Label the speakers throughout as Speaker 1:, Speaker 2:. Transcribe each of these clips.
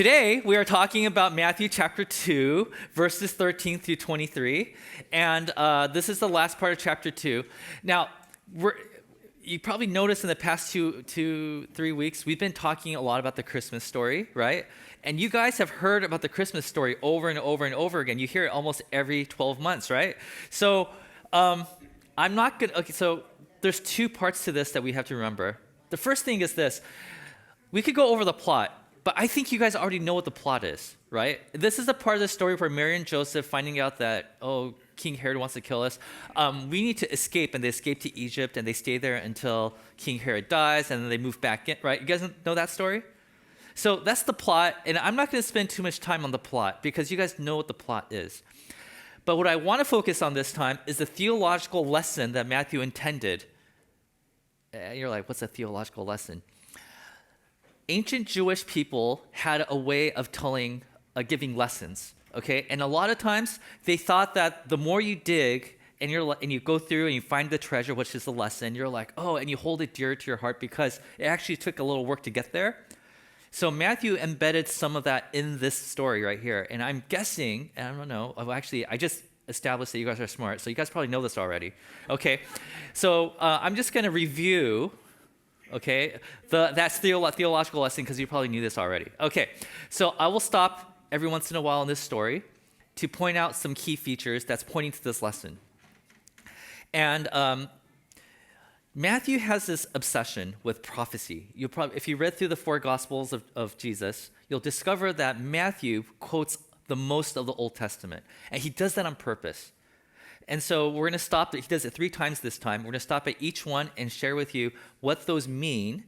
Speaker 1: Today, we are talking about Matthew chapter 2, verses 13 through 23. And this is the last part of chapter 2. Now, you probably noticed in the past 3 weeks, we've been talking a lot about the Christmas story, right? And you guys have heard about the Christmas story over and over and over again. You hear it almost every 12 months, right? So I'm not going to, okay, so there's two parts to this that we have to remember. The first thing is this. We could go over the plot, but I think you guys already know what the plot is, right? This is the part of the story where Mary and Joseph finding out that, King Herod wants to kill us. We need to escape, and they escape to Egypt, and they stay there until King Herod dies, and then they move back in, right? You guys know that story? So that's the plot, and I'm not going to spend too much time on the plot because you guys know what the plot is. But what I want to focus on this time is the theological lesson that Matthew intended. You're like, what's a theological lesson? Ancient Jewish people had a way of giving lessons, okay? And a lot of times they thought that the more you dig and you go through and you find the treasure, which is the lesson, you're like, and you hold it dear to your heart because it actually took a little work to get there. So Matthew embedded some of that in this story right here. And I'm guessing, and I don't know, I just established that you guys are smart, so you guys probably know this already. Okay, so I'm just going to review, okay, that's theological lesson because you probably knew this already. Okay, so I will stop every once in a while in this story to point out some key features that's pointing to this lesson. And Matthew has this obsession with prophecy. If you read through the four Gospels of Jesus, you'll discover that Matthew quotes the most of the Old Testament. And he does that on purpose. And so we're going to stop. He does it 3 times this time. We're going to stop at each one and share with you what those mean.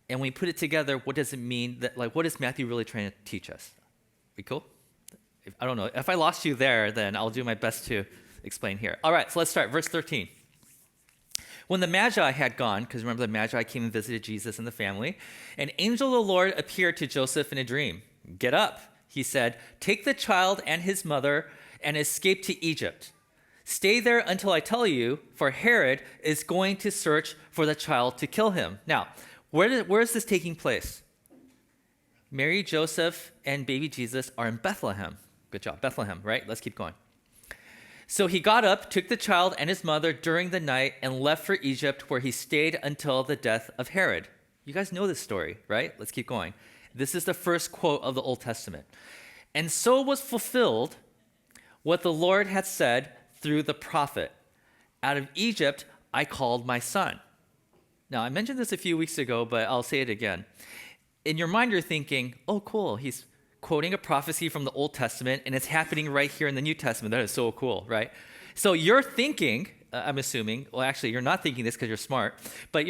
Speaker 1: And when we put it together, what does it mean? What is Matthew really trying to teach us? We cool? I don't know. If I lost you there, then I'll do my best to explain here. All right, so let's start. Verse 13. When the Magi had gone, because remember the Magi came and visited Jesus and the family, an angel of the Lord appeared to Joseph in a dream. Get up, he said, take the child and his mother and escape to Egypt. Stay there until I tell you, for Herod is going to search for the child to kill him. Now, where is this taking place? Mary, Joseph, and baby Jesus are in Bethlehem. Good job, Bethlehem, right? Let's keep going. So he got up, took the child and his mother during the night, and left for Egypt, where he stayed until the death of Herod. You guys know this story, right? Let's keep going. This is the first quote of the Old Testament. And so was fulfilled what the Lord had said through the prophet. Out of Egypt I called my son. Now, I mentioned this a few weeks ago, but I'll say it again. In your mind, you're thinking, oh, cool, he's quoting a prophecy from the Old Testament, and it's happening right here in the New Testament. That is so cool, right? So you're thinking, I'm assuming, well, actually, you're not thinking this because you're smart, but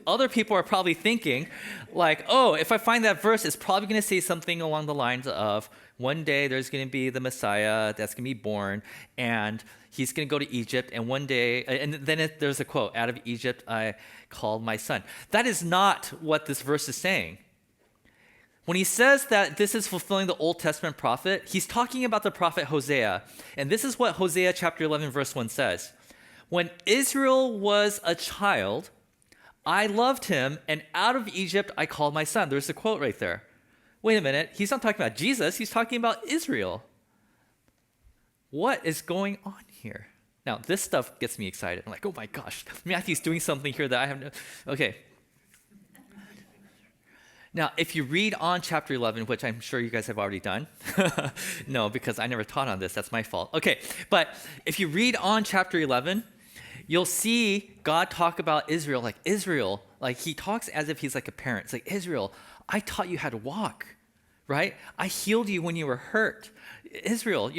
Speaker 1: other people are probably thinking, like, if I find that verse, it's probably going to say something along the lines of, one day there's going to be the Messiah that's going to be born, and he's going to go to Egypt, and one day, and then there's a quote, out of Egypt I called my son. That is not what this verse is saying. When he says that this is fulfilling the Old Testament prophet, he's talking about the prophet Hosea. And this is what Hosea chapter 11, verse 1 says. When Israel was a child, I loved him, and out of Egypt I called my son. There's a quote right there. Wait a minute. He's not talking about Jesus. He's talking about Israel. What is going on here? Now, this stuff gets me excited. I'm like, oh my gosh, Matthew's doing something here that I have no... Okay. Now, if you read on chapter 11, which I'm sure you guys have already done. No, because I never taught on this. That's my fault. Okay, but if you read on chapter 11, you'll see God talk about Israel. Like he talks as if he's like a parent. It's like, Israel, I taught you how to walk, right? I healed you when you were hurt. Israel,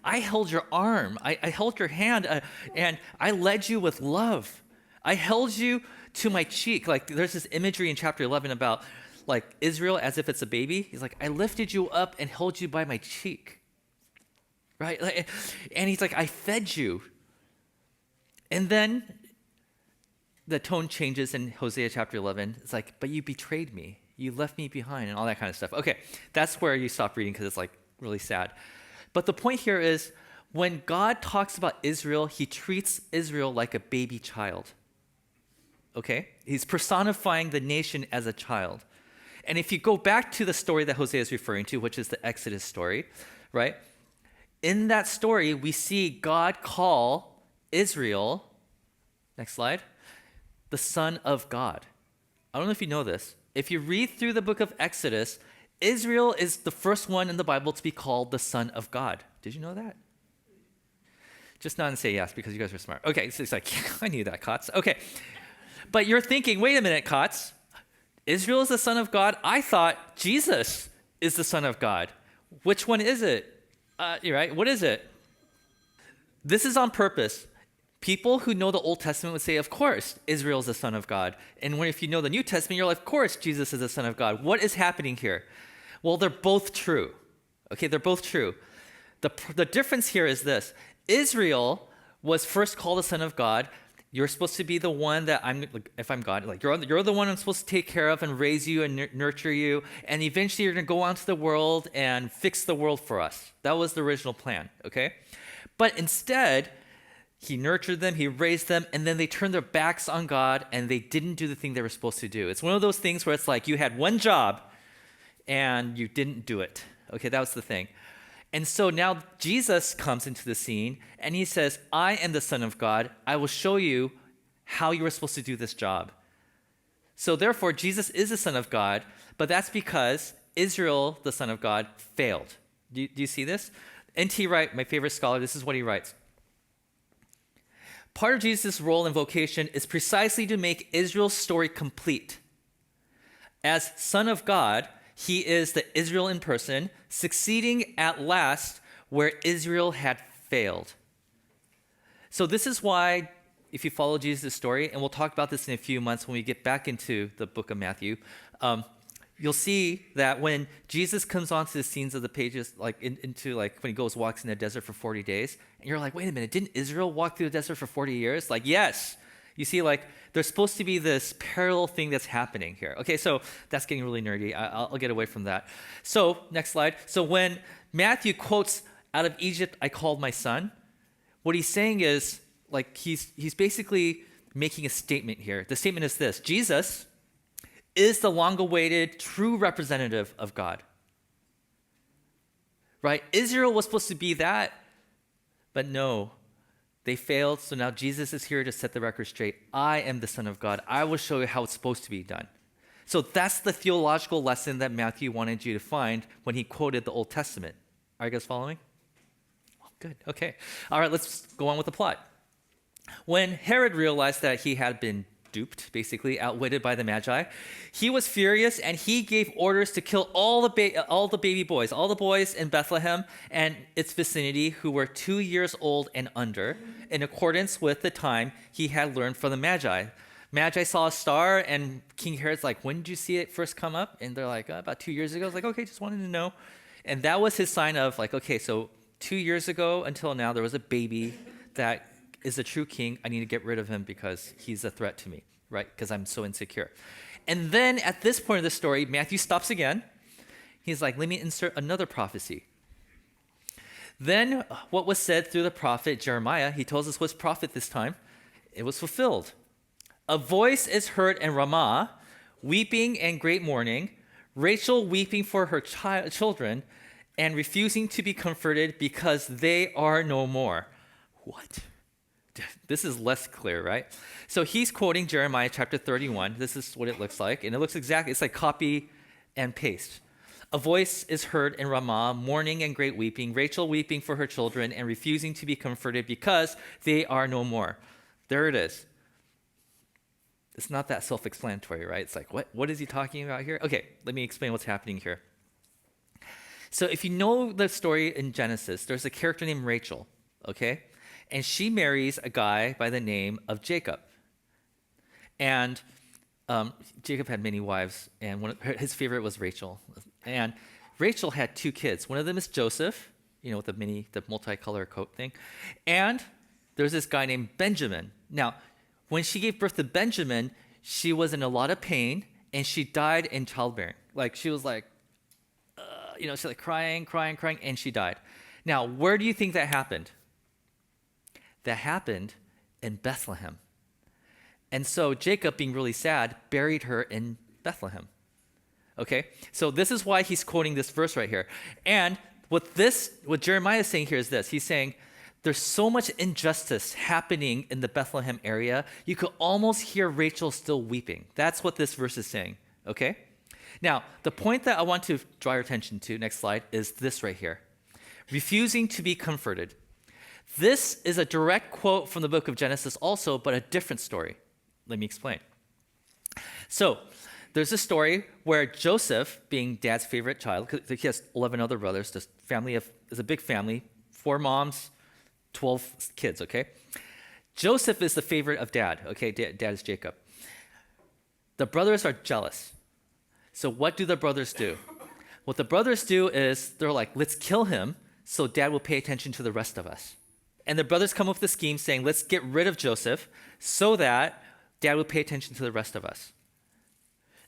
Speaker 1: I held your arm. I held your hand, and I led you with love. I held you to my cheek. Like there's this imagery in chapter 11 about like Israel as if it's a baby. He's like, I lifted you up and held you by my cheek, right? And he's like, I fed you. And then the tone changes in Hosea chapter 11. It's like, but you betrayed me. You left me behind and all that kind of stuff. Okay, that's where you stop reading because it's like really sad. But the point here is when God talks about Israel, he treats Israel like a baby child. Okay? He's personifying the nation as a child. And if you go back to the story that Hosea is referring to, which is the Exodus story, right? In that story, we see God call Israel, next slide, the son of God. I don't know if you know this. If you read through the book of Exodus, Israel is the first one in the Bible to be called the son of God. Did you know that? Just nod and say yes because you guys are smart. Okay, so it's like, I knew that, Kotz. Okay. But you're thinking, wait a minute, Kotz. Israel is the son of God? I thought Jesus is the son of God. Which one is it? You're right. What is it? This is on purpose. People who know the Old Testament would say, of course, Israel is the son of God. And if you know the New Testament, you're like, of course, Jesus is the son of God. What is happening here? Well, they're both true. Okay, they're both true. The difference here is this. Israel was first called the son of God. You're supposed to be the one that if I'm God, like you're the one I'm supposed to take care of and raise you and nurture you. And eventually you're going to go out to the world and fix the world for us. That was the original plan, okay? But instead, he nurtured them, he raised them, and then they turned their backs on God and they didn't do the thing they were supposed to do. It's one of those things where it's like you had one job and you didn't do it. Okay, that was the thing. And so now Jesus comes into the scene and he says, I am the Son of God. I will show you how you are supposed to do this job. So therefore, Jesus is the Son of God, but that's because Israel, the Son of God, failed. Do you see this? N.T. Wright, my favorite scholar, this is what he writes. Part of Jesus' role and vocation is precisely to make Israel's story complete. As Son of God, he is the Israel in person, succeeding at last where Israel had failed. So this is why, if you follow Jesus' story, and we'll talk about this in a few months when we get back into the book of Matthew, you'll see that when Jesus comes onto the scenes of the pages, like into when he walks in the desert for 40 days, and you're like, wait a minute, didn't Israel walk through the desert for 40 years? Like, yes. You see, there's supposed to be this parallel thing that's happening here. Okay, so that's getting really nerdy. I'll get away from that. So, next slide. So when Matthew quotes, out of Egypt I called my son, what he's saying is, he's basically making a statement here. The statement is this: Jesus is the long-awaited true representative of God. Right? Israel was supposed to be that, but no. They failed, so now Jesus is here to set the record straight. I am the Son of God. I will show you how it's supposed to be done. So that's the theological lesson that Matthew wanted you to find when he quoted the Old Testament. Are you guys following? Oh, good. Okay. All right, let's go on with the plot. When Herod realized that he had been duped, basically outwitted by the Magi, he was furious and he gave orders to kill all the baby boys, all the boys in Bethlehem and its vicinity who were 2 years old and under, in accordance with the time he had learned from the Magi. Magi saw a star and King Herod's like, when did you see it first come up? And they're like, about 2 years ago. I was like, okay, just wanted to know. And that was his sign of okay, so 2 years ago until now, there was a baby that is the true king. I need to get rid of him because he's a threat to me, right? Because I'm so insecure. And then at this point of the story, Matthew stops again. He's like, let me insert another prophecy. Then what was said through the prophet Jeremiah, he tells us what's prophet this time. It was fulfilled. A voice is heard in Ramah, weeping and great mourning, Rachel weeping for her children and refusing to be comforted because they are no more. What? This is less clear, right? So he's quoting Jeremiah chapter 31. This is what it looks like. And it looks exactly, it's like copy and paste. A voice is heard in Ramah, mourning and great weeping, Rachel weeping for her children and refusing to be comforted because they are no more. There it is. It's not that self-explanatory, right? It's like, what is he talking about here? Okay, let me explain what's happening here. So if you know the story in Genesis, there's a character named Rachel, okay? And she marries a guy by the name of Jacob. And Jacob had many wives, and his favorite was Rachel. And Rachel had 2 kids. One of them is Joseph, with the multicolor coat thing. And there's this guy named Benjamin. Now, when she gave birth to Benjamin, she was in a lot of pain, and she died in childbearing. She was she's crying, and she died. Now, where do you think that happened? That happened in Bethlehem. And so Jacob, being really sad, buried her in Bethlehem. Okay? So this is why he's quoting this verse right here. And what Jeremiah is saying here is this. He's saying, there's so much injustice happening in the Bethlehem area, you could almost hear Rachel still weeping. That's what this verse is saying, okay? Now, the point that I want to draw your attention to, next slide, is this right here. Refusing to be comforted. This is a direct quote from the book of Genesis also, but a different story. Let me explain. So, there's a story where Joseph, being dad's favorite child, because he has 11 other brothers, this family is a big family, 4 moms, 12 kids, okay? Joseph is the favorite of dad, okay? Dad is Jacob. The brothers are jealous. So what do the brothers do? What the brothers do is they're like, let's kill him so dad will pay attention to the rest of us. And the brothers come up with a scheme saying, let's get rid of Joseph so that dad will pay attention to the rest of us.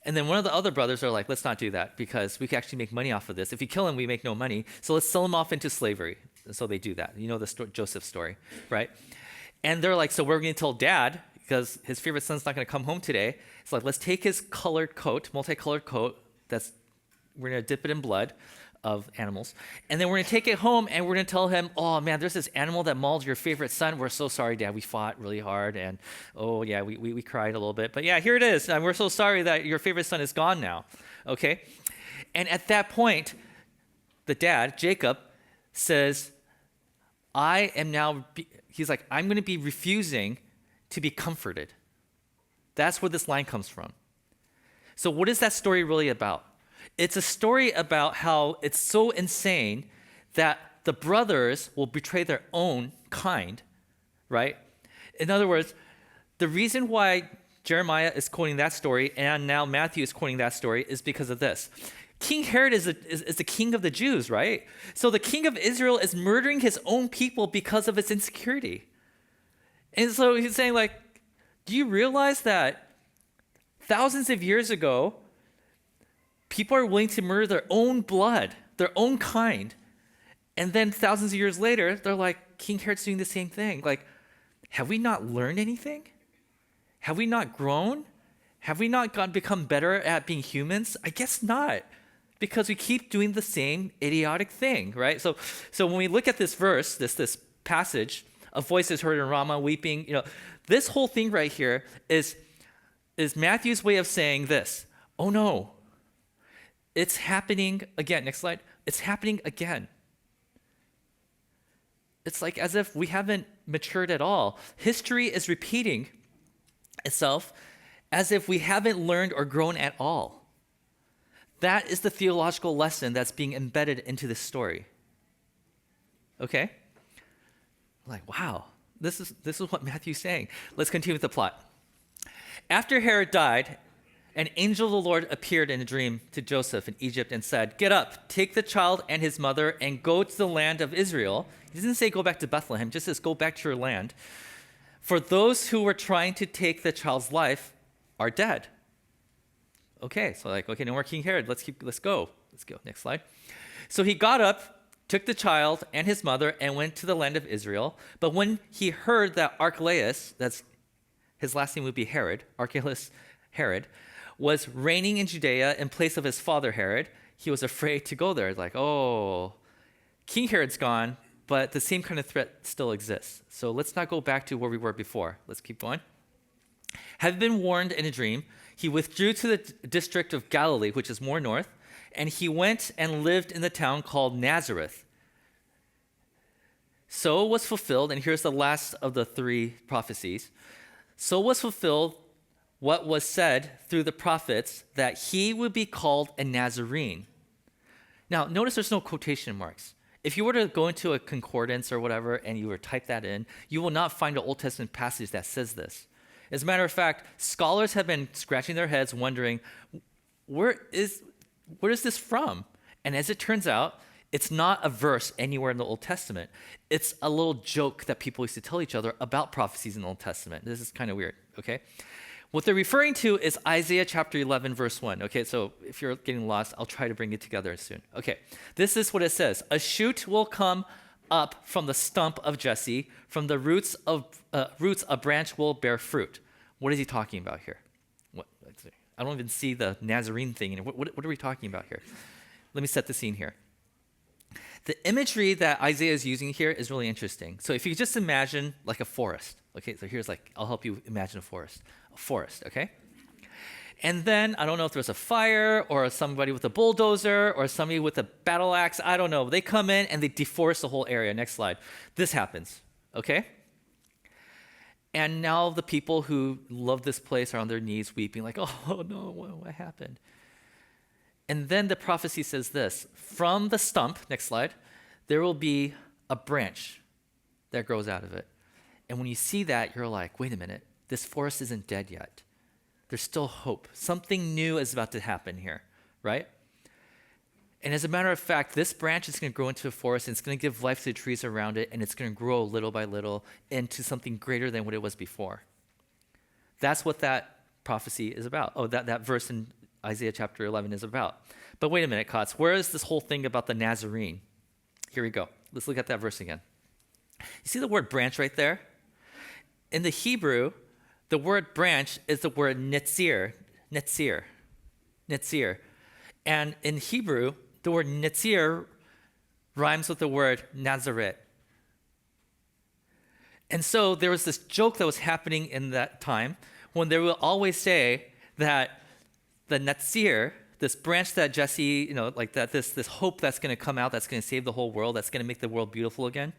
Speaker 1: And then one of the other brothers are like, let's not do that because we can actually make money off of this. If we kill him, we make no money. So let's sell him off into slavery. And so they do that. You know the Joseph story, right? And they're like, so we're going to tell dad, because his favorite son's not going to come home today. It's like, let's take his colored coat, multicolored coat, we're going to dip it in blood of animals. And then we're going to take it home and we're going to tell him, oh man, there's this animal that mauled your favorite son. We're so sorry, dad. We fought really hard. And oh yeah, we cried a little bit. But yeah, here it is. And we're so sorry that your favorite son is gone now. Okay? And at that point, the dad, Jacob, says, he's like, I'm going to be refusing to be comforted. That's where this line comes from. So what is that story really about? It's a story about how it's so insane that the brothers will betray their own kind, right? In other words, the reason why Jeremiah is quoting that story and now Matthew is quoting that story is because of this. King Herod is the king of the Jews, right? So the king of Israel is murdering his own people because of its insecurity. And so he's saying, like, do you realize that thousands of years ago, people are willing to murder their own blood, their own kind. And then thousands of years later, they're like, King Herod's doing the same thing. Like, have we not learned anything? Have we not grown? Have we not become better at being humans? I guess not, because we keep doing the same idiotic thing, right? So when we look at this verse, this passage, a voice is heard in Ramah weeping, this whole thing right here is Matthew's way of saying this. Oh no, it's happening again. Next slide. It's happening again. It's like as if we haven't matured at all. History is repeating itself as if we haven't learned or grown at all. That is the theological lesson that's being embedded into this story. Okay? Like, wow, this is what Matthew's saying. Let's continue with the plot. After Herod died, an angel of the Lord appeared in a dream to Joseph in Egypt and said, get up, take the child and his mother and go to the land of Israel. He doesn't say go back to Bethlehem, just says go back to your land. For those who were trying to take the child's life are dead. Okay, so no more King Herod. Let's go. Next slide. So he got up, took the child and his mother and went to the land of Israel. But when he heard that Archelaus, that's his last name would be Herod, Archelaus Herod, was reigning in Judea in place of his father Herod, he was afraid to go there. Like, oh, King Herod's gone, but the same kind of threat still exists. So let's not go back to where we were before. Let's keep going. Having been warned in a dream, he withdrew to the district of Galilee, which is more north, and he went and lived in the town called Nazareth. So was fulfilled, and here's the last of the 3 prophecies. So was fulfilled what was said through the prophets, that he would be called a Nazarene. Now, notice there's no quotation marks. If you were to go into a concordance or whatever and you were to type that in, you will not find an Old Testament passage that says this. As a matter of fact, scholars have been scratching their heads wondering, where is this from? And as it turns out, it's not a verse anywhere in the Old Testament. It's a little joke that people used to tell each other about prophecies in the Old Testament. This is kind of weird, okay? What they're referring to is Isaiah chapter 11, verse 1. Okay, so if you're getting lost, I'll try to bring it together soon. Okay, this is what it says. A shoot will come up from the stump of Jesse. From the roots, a branch will bear fruit. What is he talking about here? Let's see. I don't even see the Nazarene thing. What are we talking about here? Let me set the scene here. The imagery that Isaiah is using here is really interesting. So if you just imagine like a forest, okay? So here's like, I'll help you imagine a forest. A forest, okay? And then, I don't know if there's a fire or somebody with a bulldozer or somebody with a battle axe. I don't know. They come in and they deforest the whole area. Next slide. This happens, okay? And now the people who love this place are on their knees weeping like, oh no, what happened? And then the prophecy says this, from the stump, next slide, there will be a branch that grows out of it. And when you see that, you're like, wait a minute, this forest isn't dead yet. There's still hope. Something new is about to happen here, right? And as a matter of fact, this branch is going to grow into a forest, and it's going to give life to the trees around it, and it's going to grow little by little into something greater than what it was before. That's what that prophecy is about. Oh, that verse in Isaiah chapter 11 is about. But wait a minute, Kotz. Where is this whole thing about the Nazarene? Here we go. Let's look at that verse again. You see the word branch right there? In the Hebrew, the word branch is the word netzir. And in Hebrew, the word netzir rhymes with the word Nazareth. And so there was this joke that was happening in that time when they will always say that the netzir, this branch that Jesse, like that, this hope that's going to come out, that's going to save the whole world, that's going to make the world beautiful again,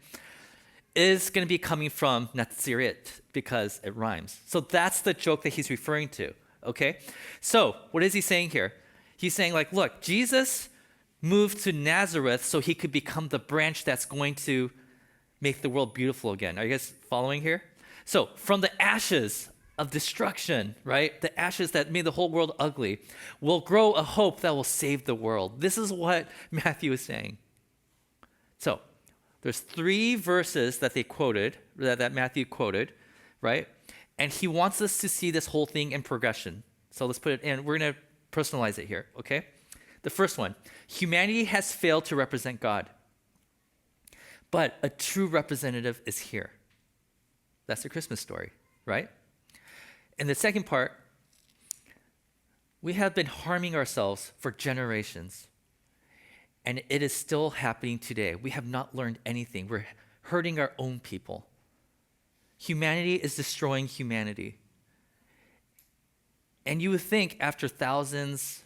Speaker 1: is going to be coming from Netzirit because it rhymes. So that's the joke that he's referring to, okay? So what is he saying here? He's saying like, look, Jesus moved to Nazareth so he could become the branch that's going to make the world beautiful again. Are you guys following here? So from the ashes of destruction, right? The ashes that made the whole world ugly will grow a hope that will save the world. This is what Matthew is saying. So there's 3 verses that they quoted, that Matthew quoted, right? And he wants us to see this whole thing in progression. So let's put it in. We're going to personalize it here, okay? The first one, humanity has failed to represent God, but a true representative is here. That's the Christmas story, right? And the second part, we have been harming ourselves for generations, and it is still happening today. We have not learned anything. We're hurting our own people. Humanity is destroying humanity. And you would think after thousands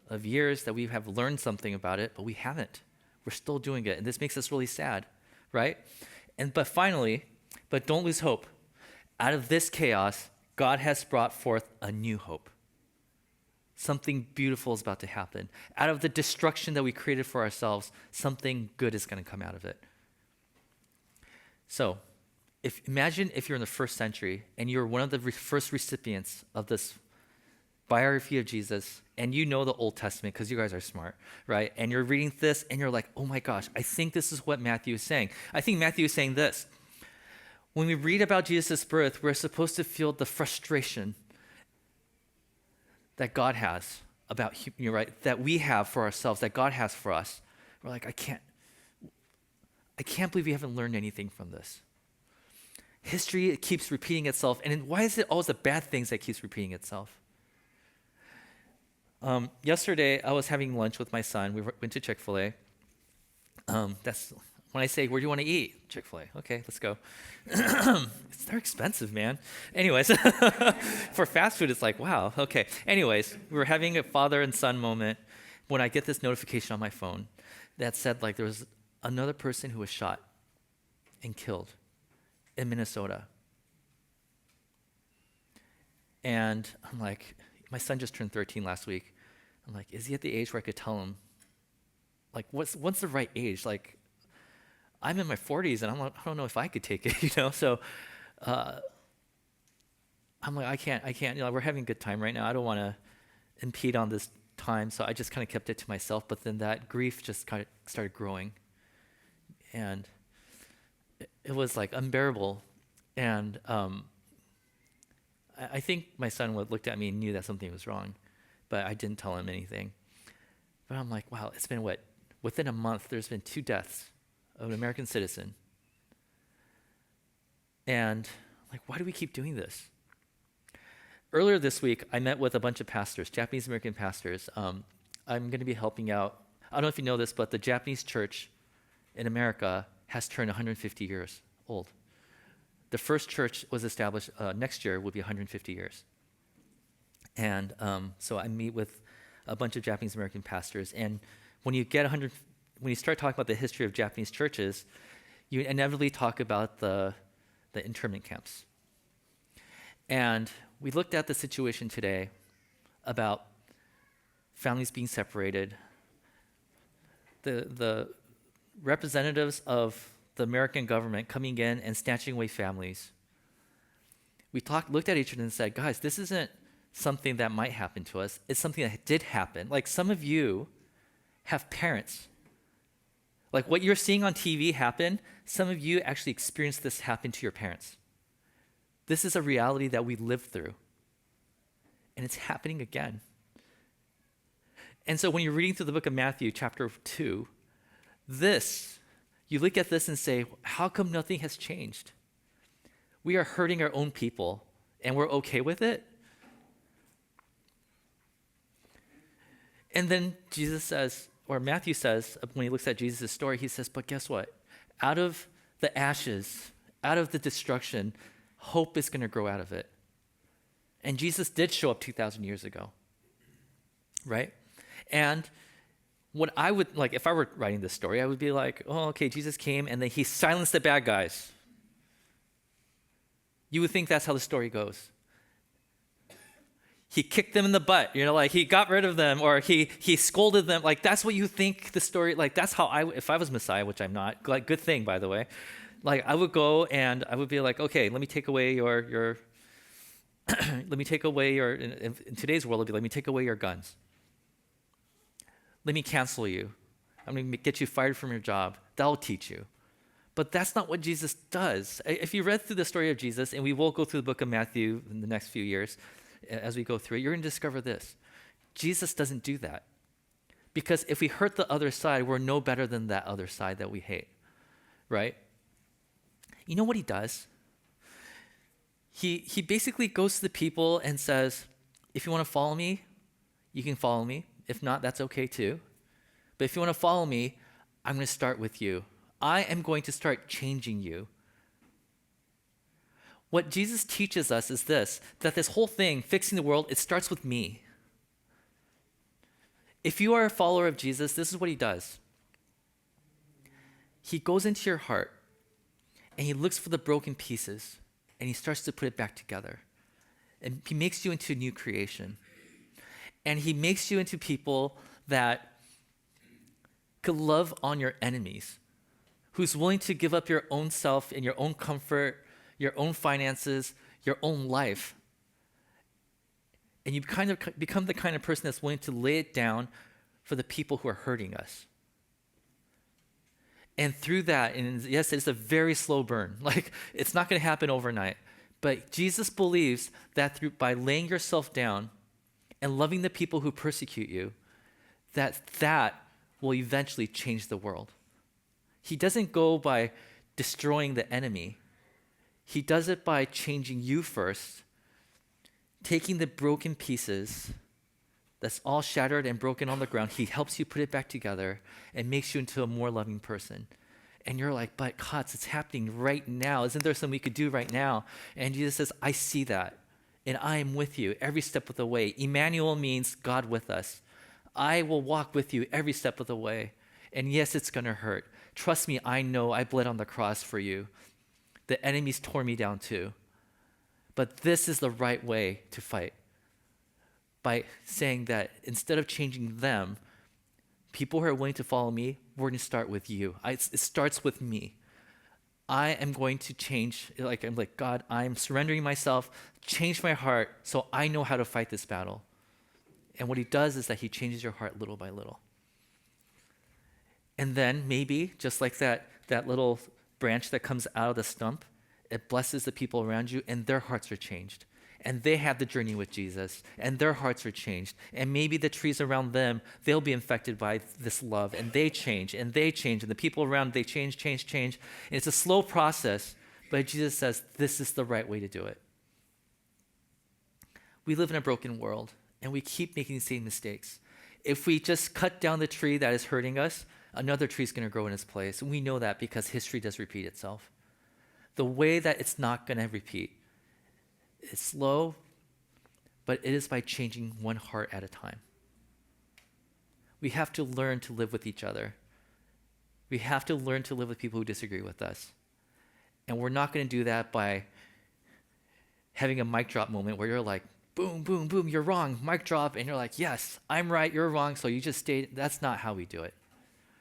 Speaker 1: of years that we have learned something about it, but we haven't. We're still doing it, and this makes us really sad, right? But finally, don't lose hope. Out of this chaos, God has brought forth a new hope. Something beautiful is about to happen. Out of the destruction that we created for ourselves, something good is going to come out of it. So, imagine if you're in the 1st century and you're one of the first recipients of this biography of Jesus, and you know the Old Testament because you guys are smart, right? And you're reading this and you're like, oh my gosh, I think this is what Matthew is saying. I think Matthew is saying this. When we read about Jesus' birth, we're supposed to feel the frustration that God has about, right? That we have for ourselves, that God has for us. We're like, I can't believe we haven't learned anything from this. History, it keeps repeating itself. And why is it always the bad things that keeps repeating itself? Yesterday, I was having lunch with my son. We went to Chick-fil-A. That's when I say, where do you want to eat? Chick-fil-A. Okay, let's go. They're expensive, man. Anyways, for fast food, it's like, wow, okay. Anyways, we were having a father and son moment when I get this notification on my phone that said like there was another person who was shot and killed in Minnesota. And I'm like, my son just turned 13 last week. I'm like, is he at the age where I could tell him, like, what's the right age? Like, I'm in my 40s, and I don't know if I could take it, So I'm like, I can't. We're having a good time right now. I don't want to impede on this time, so I just kind of kept it to myself. But then that grief just kind of started growing, and it was like unbearable. And I think my son looked at me and knew that something was wrong, but I didn't tell him anything. But I'm like, wow, it's been within a month, there's been 2 deaths of an American citizen. And like, why do we keep doing this? Earlier this week, I met with a bunch of pastors, Japanese American pastors. I'm going to be helping out. I don't know if you know this, but the Japanese church in America has turned 150 years old. The first church was established next year will be 150 years. And so I meet with a bunch of Japanese American pastors. And when you start talking about the history of Japanese churches, you inevitably talk about the internment camps. And we looked at the situation today about families being separated. The representatives of the American government coming in and snatching away families. We looked at each other and said, guys, this isn't something that might happen to us. It's something that did happen. Like, some of you have parents. Like, what you're seeing on TV happen, some of you actually experienced this happen to your parents. This is a reality that we lived through. And it's happening again. And so when you're reading through the book of Matthew, chapter 2, you look at this and say, how come nothing has changed? We are hurting our own people, and we're okay with it? And then Jesus says, or Matthew says, when he looks at Jesus' story, he says, but guess what? Out of the ashes, out of the destruction, hope is going to grow out of it. And Jesus did show up 2,000 years ago, right? And what I would, like, if I were writing this story, I would be like, oh, okay, Jesus came and then he silenced the bad guys. You would think that's how the story goes. He kicked them in the butt, like he got rid of them, or he scolded them. Like, that's what you think the story, like, that's how if I was Messiah, which I'm not, like, good thing, by the way. Like, I would go and I would be like, okay, let me take away your let me take away in today's world, it'd be, let me take away your guns. Let me cancel you. I'm going to get you fired from your job. That'll teach you. But that's not what Jesus does. If you read through the story of Jesus, and we will go through the book of Matthew in the next few years, as we go through it, you're going to discover this. Jesus doesn't do that. Because if we hurt the other side, we're no better than that other side that we hate, right? You know what he does? He basically goes to the people and says, if you want to follow me, you can follow me. If not, that's okay too. But if you want to follow me, I'm going to start with you. I am going to start changing you. What Jesus teaches us is this, that this whole thing, fixing the world, it starts with me. If you are a follower of Jesus, this is what he does. He goes into your heart and he looks for the broken pieces and he starts to put it back together. And he makes you into a new creation. And he makes you into people that could love on your enemies, who's willing to give up your own self and your own comfort, your own finances, your own life. And you kind of become the kind of person that's willing to lay it down for the people who are hurting us. And through that, and yes, it's a very slow burn. Like, it's not going to happen overnight. But Jesus believes that by laying yourself down and loving the people who persecute you, that will eventually change the world. He doesn't go by destroying the enemy. He does it by changing you first, taking the broken pieces that's all shattered and broken on the ground. He helps you put it back together and makes you into a more loving person. And you're like, but Kotz, it's happening right now. Isn't there something we could do right now? And Jesus says, I see that. And I am with you every step of the way. Emmanuel means God with us. I will walk with you every step of the way. And yes, it's going to hurt. Trust me, I know I bled on the cross for you. The enemies tore me down too. But this is the right way to fight. By saying that instead of changing them, people who are willing to follow me, we're going to start with you. It starts with me. I am going to change, I'm like, God, I'm surrendering myself, change my heart so I know how to fight this battle. And what he does is that he changes your heart little by little. And then maybe, just like that little branch that comes out of the stump, it blesses the people around you and their hearts are changed. And they have the journey with Jesus and their hearts are changed. And maybe the trees around them, they'll be infected by this love and they change and they change. And the people around, they change. And it's a slow process, but Jesus says this is the right way to do it. We live in a broken world, and we keep making the same mistakes. If we just cut down the tree that is hurting us, another tree is going to grow in its place. And we know that because history does repeat itself. The way that it's not going to repeat is slow, but it is by changing one heart at a time. We have to learn to live with each other. We have to learn to live with people who disagree with us. And we're not going to do that by having a mic drop moment where you're like, boom, boom, boom, you're wrong, mic drop, and you're like, yes, I'm right, you're wrong, so you just stay. That's not how we do it.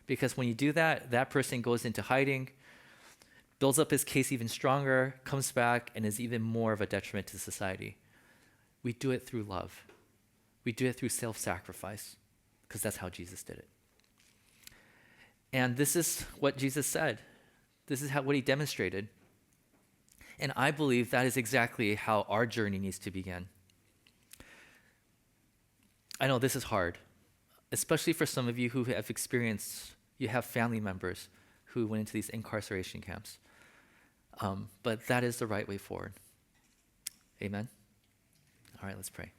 Speaker 1: Because when you do that, that person goes into hiding, builds up his case even stronger, comes back, and is even more of a detriment to society. We do it through love. We do it through self-sacrifice, because that's how Jesus did it. And this is what Jesus said. This is what he demonstrated. And I believe that is exactly how our journey needs to begin. I know this is hard, especially for some of you who have experienced, you have family members who went into these incarceration camps. But that is the right way forward. Amen? All right, let's pray.